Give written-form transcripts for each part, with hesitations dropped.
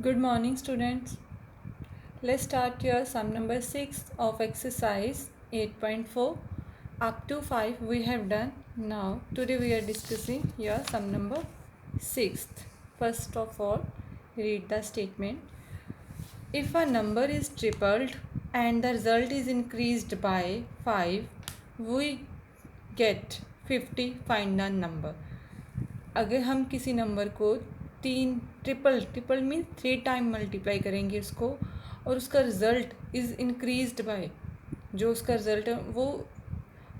Good morning, students. Let's start your sum number 6 of exercise 8.4. Up to 5 we have done. Now, today we are discussing your sum number 6. First of all, read the statement. If a number is tripled and the result is increased by 5, we get 50. Find the number. अगर हम किसी number को triple mean 3 time multiply करेंगे उसको, और उसका result is increased by, जो उसका रिज़ल्ट है वो,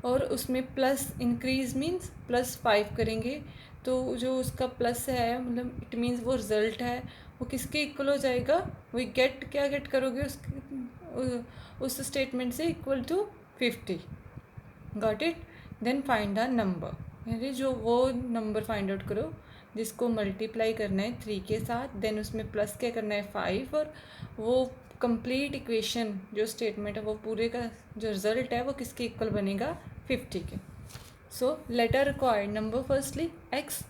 और उसमें प्लस इंक्रीज मीन्स +5 करेंगे, तो जो उसका प्लस है मतलब इट मीन्स वो रिज़ल्ट है वो किसके इक्वल हो जाएगा. वी गेट, क्या गेट करोगे उस स्टेटमेंट से, equal to 50. Got it. Then find the number, यानी जो वो नंबर फाइंड आउट करो जिसको मल्टीप्लाई करना है 3 के साथ, देन उसमें प्लस क्या करना है 5, और वो कंप्लीट इक्वेशन जो स्टेटमेंट है वो पूरे का जो रिज़ल्ट है वो किसके इक्वल बनेगा 50 के. So let the required number firstly x,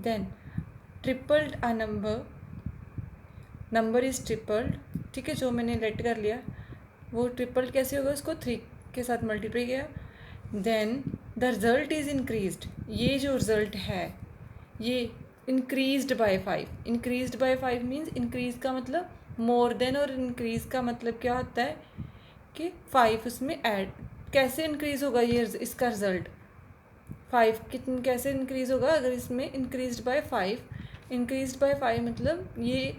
then tripled a number is tripled. ठीक है, जो मैंने लेट कर लिया वो ट्रिपल्ड कैसे होगा, उसको 3 के साथ मल्टीप्लाई किया. Then the result is increased, ये जो रिज़ल्ट है ये increased by 5. Increased by 5 means increase का मतलब मोर देन, और इंक्रीज का मतलब क्या होता है कि 5 उसमें ऐड. कैसे इंक्रीज़ होगा ये इसका रिज़ल्ट 5 कैसे इंक्रीज़ होगा, अगर इसमें इंक्रीज्ड बाय 5, इंक्रीज्ड बाय 5 मतलब ये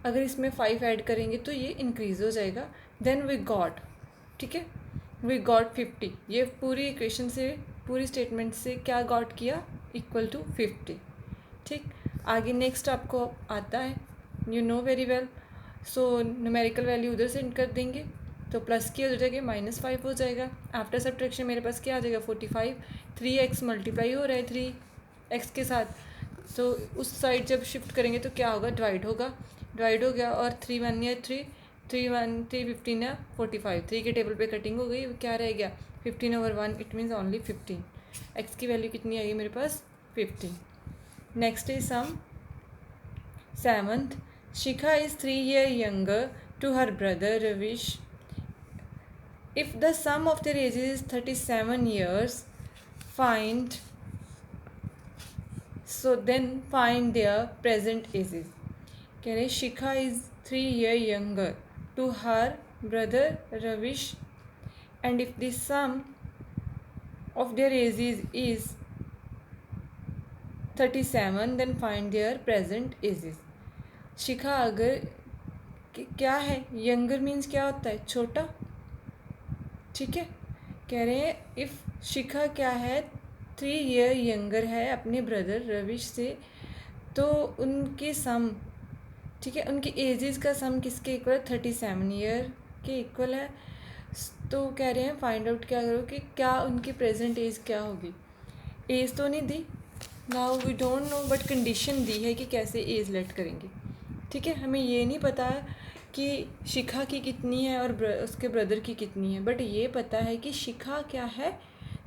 अगर इसमें 5 ऐड करेंगे तो ये इंक्रीज़ हो जाएगा. देन वी गॉट, ठीक है, वी गॉट 50. ये पूरी इक्वेशन से, पूरी स्टेटमेंट से क्या गॉट किया, इक्वल टू 50. ठीक, आगे नेक्स्ट आपको आता है, you know very well. So numerical value उधर से कर देंगे तो प्लस की हो जाएगी -5 हो जाएगा. आफ्टर सब्ट्रैक्शन मेरे पास क्या आ जाएगा 45. 3x मल्टीप्लाई हो रहा है 3x के साथ, तो उस साइड जब शिफ्ट करेंगे तो क्या होगा, डिवाइड होगा. डिवाइड हो गया, और 3 1 या 3 3 1 3 15 या 45, 3 के टेबल पे कटिंग हो गई, क्या रह गया 15/1. It means only 15. x की वैल्यू कितनी आएगी मेरे पास 15. Next is sum 7th. Shikha is 3 years younger to her brother Ravish. If the sum of their ages is 37 years, find, so then find their present ages. कह रहे शिखा is 3 years younger to her brother Ravish, and if the sum of their ages is 37, then find their present ages. शिखा अगर क्या है, younger means क्या होता है, छोटा. ठीक है, कह रहे हैं इफ़ शिखा क्या है 3 ईयर यंगर है अपने ब्रदर रविश से, तो उनके सम, ठीक है, उनकी एजेस का सम किसके इक्वल है, 37 ईयर के इक्वल है. तो कह रहे हैं फाइंड आउट क्या करो कि क्या उनकी प्रेजेंट एज क्या होगी. एज तो नहीं दी, now we don't know, but condition दी है कि कैसे एज लेट करेंगे. ठीक है, हमें ये नहीं पता कि शिखा की कितनी है और उसके ब्रदर की कितनी है, बट ये पता है कि शिखा क्या है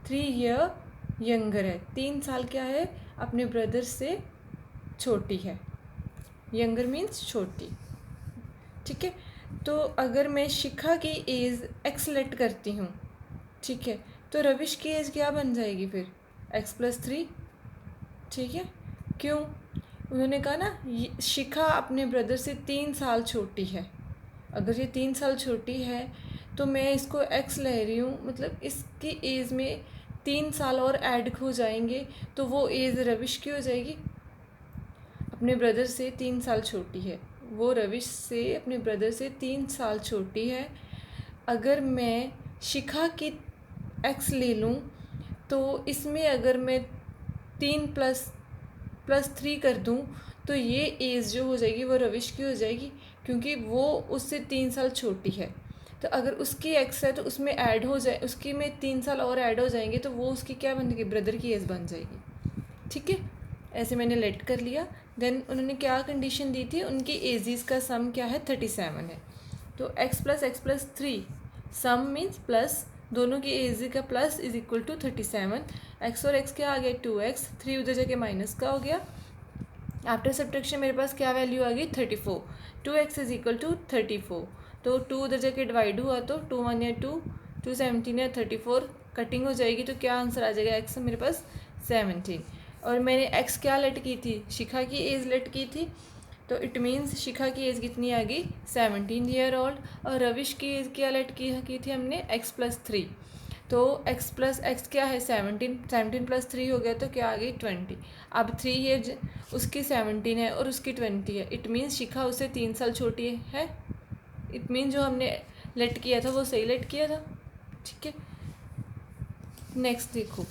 3 ईयर यंगर है, 3 साल क्या है अपने ब्रदर से छोटी है. यंगर मीन्स छोटी. ठीक है, तो अगर मैं शिखा की एज x लेट करती हूँ, ठीक है, तो रविश की एज क्या बन जाएगी फिर x+3. ठीक है, क्यों, उन्होंने कहा ना शिखा अपने ब्रदर से 3 साल छोटी है. अगर ये 3 साल छोटी है तो मैं इसको x ले रही हूँ, मतलब इसकी एज में 3 साल और ऐड हो जाएंगे, तो वो एज रविश की हो जाएगी. अपने ब्रदर से 3 साल छोटी है, वो रविश से अपने ब्रदर से 3 साल छोटी है. अगर मैं शिखा की x ले लूँ तो इसमें अगर मैं 3 + 3 कर दूँ तो ये एज जो हो जाएगी वो रविश की हो जाएगी, क्योंकि वो उससे 3 साल छोटी है. तो अगर उसकी एक्स है तो उसमें ऐड हो जाए, उसकी में 3 साल और ऐड हो जाएंगे तो वो उसकी क्या बनेगी, ब्रदर की एज बन जाएगी. ठीक है, ऐसे मैंने लेट कर लिया. देन उन्होंने क्या कंडीशन दी थी, उनकी एजेस का सम क्या है 37 है, तो x + x+3 सम मीन्स प्लस, दोनों की एज का plus is equal to 37. x और x क्या आ गया 2x, 3 उधर जाके माइनस का हो गया. आफ्टर सब्ट्रैक्शन मेरे पास क्या वैल्यू आ गई 34, 2x इज इक्वल टू 34, तो 2 उधर जाके डिवाइड हुआ तो 2 1 या 2, 2 17 या 34 कटिंग हो जाएगी, तो क्या आंसर आ जाएगा, x मेरे पास 17। और मैंने x क्या लेट की थी, शिखा की एज लेट की थी, तो इट मीन्स शिखा की एज कितनी आ गई 17 ईयर ओल्ड। और रविश की एज क्या लेट की थी हमने x+3, तो x क्या है 17, 17 + 3 हो गया, तो क्या आ गई 20। अब 3 ईयर उसकी 17 है और उसकी 20 है, इट मीन्स शिखा उससे 3 साल छोटी है। इट मीन जो हमने लेट किया था वो सही लेट किया था। ठीक है, नेक्स्ट देखो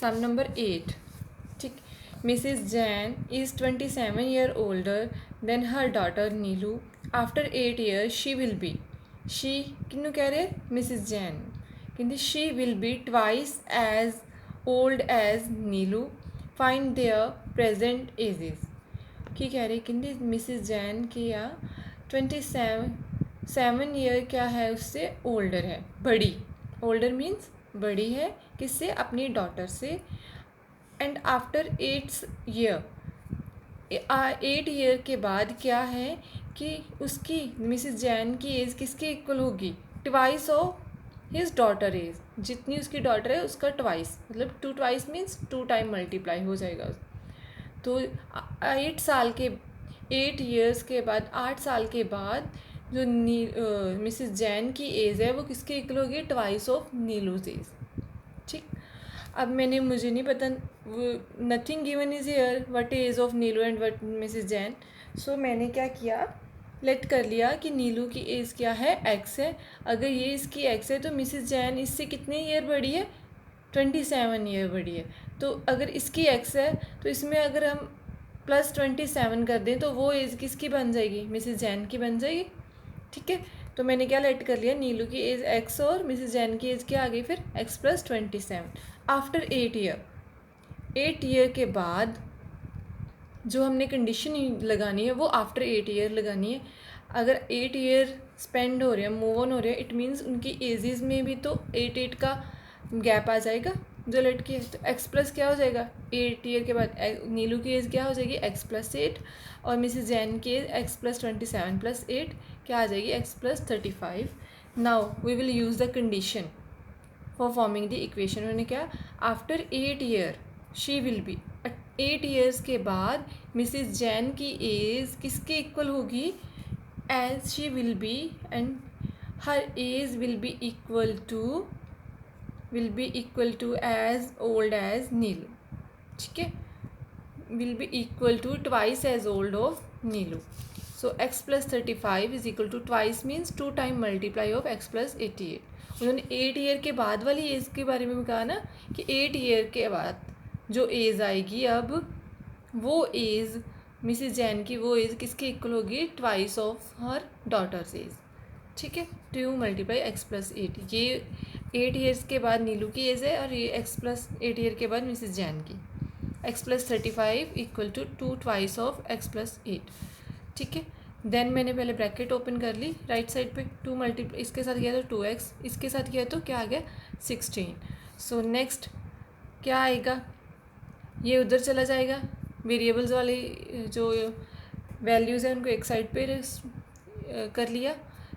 सम नंबर 8। ठीक, Mrs Jain is 27 year older than her daughter Neelu. After 8 year she will be, she किन्नू कह रहे मिसिज जैन, कहते she will be twice as old as Neelu, find their present ages. की कह रही कहती मिसिज जैन की या 27 ईयर क्या है उससे ओल्डर है, बड़ी, ओल्डर मीन्स बड़ी है किससे, अपनी डॉटर से। एंड आफ्टर 8 ईयर के बाद क्या है कि उसकी मिसिज जैन की एज किसके इक्वल होगी, twice of his daughter age, जितनी उसकी डॉटर है उसका ट्वाइस, मतलब 2 ट्वाइस मीन्स 2 टाइम मल्टीप्लाई हो जाएगा। तो 8 ईयर्स के बाद, 8 साल के बाद जो मिसिज जैन की एज है वो किसके इक्वल होगी, ट्वाइस ऑफ नीलूज एज। ठीक, अब मैंने, मुझे नहीं पता, nothing given is here what age of Neelu and what Mrs Jain, so मैंने क्या किया, लेट कर लिया कि नीलू की एज क्या है, x है। अगर ये इसकी x है तो मिसिज जैन इससे कितने ईयर बड़ी है, 27 ईयर बड़ी है। तो अगर इसकी x है तो इसमें अगर हम +27 कर दें तो वो एज किसकी बन जाएगी, मिसिज जैन की बन जाएगी। ठीक है, तो मैंने क्या लेट कर लिया, नीलू की एज x और मिसिज जैन की एज क्या आ गई फिर x+27। आफ्टर 8 ईयर के बाद जो हमने कंडीशन लगानी है वो आफ्टर 8 ईयर लगानी है। अगर 8 ईयर स्पेंड हो रहे हैं, मूव ऑन हो रहे हैं, इट मीन्स उनकी एजेस में भी तो 8 का गैप आ जाएगा जो लड़की है, तो x प्लस क्या हो जाएगा, 8 ईयर के बाद नीलू की एज क्या हो जाएगी x+8 और मिसिज जैन की एज x+27 + 8 क्या आ जाएगी x+35। Now we will use the condition for forming the equation. उन्होंने क्या, after 8 year she will be, 8 years के बाद मिसिज जैन की एज किसके इक्वल होगी, as she will be and her age will be equal to as old as Neelu. ठीक है, will be equal to twice as old of Neelu. So x+35 is equal to twice means 2 time multiply of x+88। उन्होंने 8 year के बाद वाली as के बारे में भी कहा ना कि 8 ईयर के बाद जो एज आएगी अब वो एज मिसिज जैन की, वो एज किसके इक्वल होगी, twice of her daughters as. ठीक है, 2 × x+8, ये 8 ईयर्स के बाद नीलू की एज है और ये x+8 ईयर के बाद मिसिज जैन की। x+35 equal to 2 twice of x+8। ठीक है, देन मैंने पहले ब्रैकेट ओपन कर ली राइट साइड पे, 2 मल्टीप्लाई इसके साथ किया तो 2x, इसके साथ किया तो क्या आ गया 16। सो नेक्स्ट क्या आएगा, ये उधर चला जाएगा, वेरिएबल्स वाली जो वैल्यूज़ हैं उनको एक साइड पे कर लिया,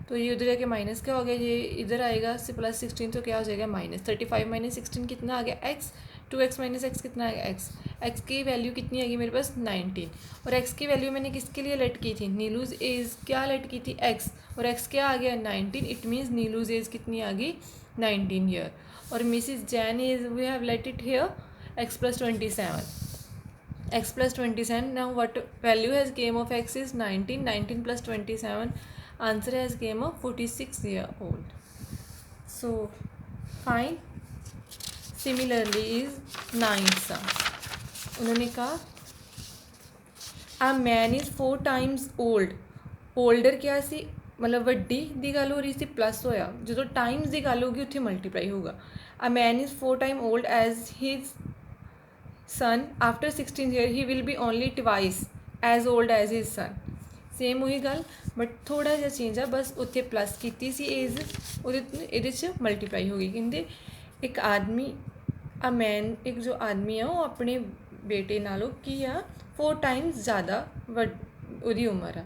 तो ये उधर जाके माइनस क्या हो गया, ये इधर आएगा से +16, तो क्या हो जाएगा -35 - 16 कितना आ गया x, 2x - x कितना आ गया x की वैल्यू कितनी आ गई मेरे पास 19, और x की वैल्यू मैंने किसके लिए लेट की थी, नीलूज एज क्या लेट की थी x, और x क्या आ गया 19, इट मीन्स नीलूज एज कितनी आ गई 19 ईयर, और Mrs Jain age we have let it here x+27, x+27। now what value has came of x is 19, 19 + 27, answer has came of 46 year old. So find similarly is 9th sum। उन्होंने कहा a man is 4 times old, older क्या सी, मतलब ਵੱਡੀ ਦੀ ਗੱਲ ਹੋ ਰਹੀ ਸੀ, plus होया ਜਦੋਂ टाइम्स ਦੀ ਗੱਲ होगी ਉੱਥੇ मल्टीप्लाई होगा। a man is 4 times old as his son, after 16 year he will be only twice as old as his son। Same वही गल बट थोड़ा जिहा चेंज आ, बस उत्थे प्लस की सी एज, ਇਹਦੇ 'ਚ मल्टीप्लाई हो गई। कहते एक आदमी, अ मैन, एक जो आदमी है वो अपने बेटे नालों की या 4 टाइम्स ज़्यादा ਉਹਦੀ ਉਮਰ ਆ।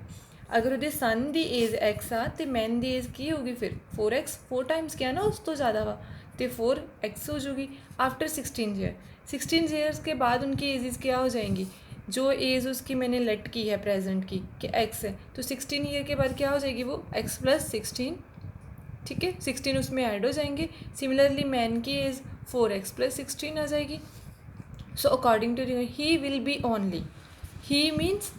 ਅਗਰ ਉਹਦੇ ਸਨ ਦੀ ਏਜ ਐਕਸ ਆ ਅਤੇ ਮੈਨ ਦੀ ਏਜ ਕੀ ਹੋਊਗੀ ਫਿਰ 4x 4 ਟਾਈम्स ਕਿਹਾ ਨਾ ਉਸ ਤੋਂ ज़्यादा ਵਾ तो 4x हो जाएगी आफ्टर 16 ईयर। 16 ईयर्स के बाद उनकी एजेस क्या हो जाएंगी, जो एज उसकी मैंने लेट की है प्रेजेंट की कि x है, तो 16 ईयर के बाद क्या हो जाएगी वो x + 16, ठीक है, 16 उसमें ऐड हो जाएंगे। सिमिलरली मैन की एज 4x + 16 आ जाएगी। So according to he will be only, he means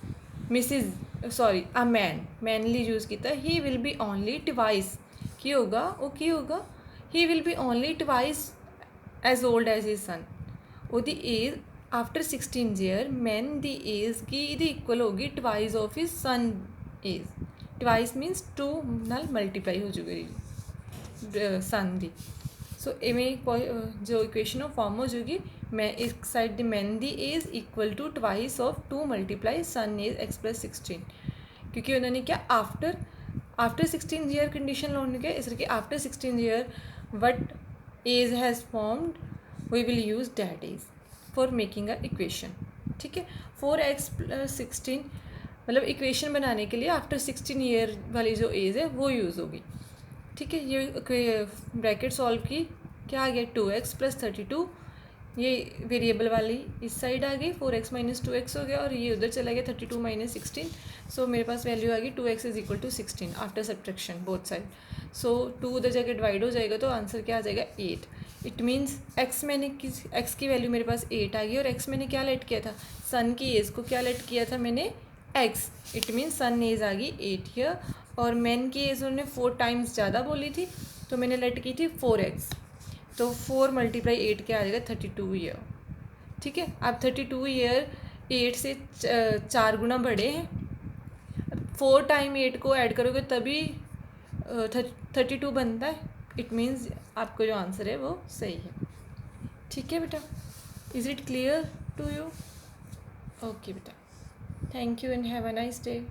a mainly use किया, he will be only twice की होगा वो की होगा, he will be only twice as old as his son. ਉਹਦੀ एज आफ्टर 16 ईयर मैन दी age की ਇਹਦੀ equal होगी twice of his son age. Twice means 2 ਨਾਲ ਮਲਟੀਪਲਾਈ ਹੋ ਜਾਊਗੀ सन ਦੀ। सो इवें जो इक्वेशन ਉਹ फॉर्म हो जाएगी, मैं एक side the man the age equal to twice of 2 multiply son age x + 16, क्योंकि उन्होंने क्या आफ्टर 16 ईयर कंडीशन लाने के, इस करके after 16 year what age has formed we will use that age for making a equation, ठीक है। 4x + 16 मतलब इक्वेशन बनाने के लिए आफ्टर 16 ईयर वाली जो एज है वो यूज़ होगी, ठीक है। ये ब्रैकेट सॉल्व की, क्या आ गया 2x + 32, ये वेरिएबल वाली इस साइड आ गई, 4x - 2x हो गया, और ये उधर चला गया 32 - 16। सो मेरे पास वैल्यू आ गई 2x = 16 after subtraction both side. So 2 उधर जाके डिवाइड हो जाएगा तो आंसर क्या आ जाएगा 8। इट मीन्स x की वैल्यू मेरे पास 8 आ गई, और x मैंने क्या लेट किया था, सन की एज को क्या लेट किया था मैंने x, it means son age आ गई 8 ईयर, और मैन की एज उन्होंने 4 टाइम्स ज़्यादा बोली थी तो मैंने लेट की थी 4x, तो 4 × 8 क्या आ जाएगा 32 ईयर, ठीक है। अब 32 ईयर 8 से 4 गुना बड़े हैं, 4 टाइम 8 को ऐड करोगे तभी 32 बनता है। इट मीन्स आपका जो आंसर है वो सही है, ठीक है बेटा। Is it clear to you? Okay बेटा, thank you and have a nice day.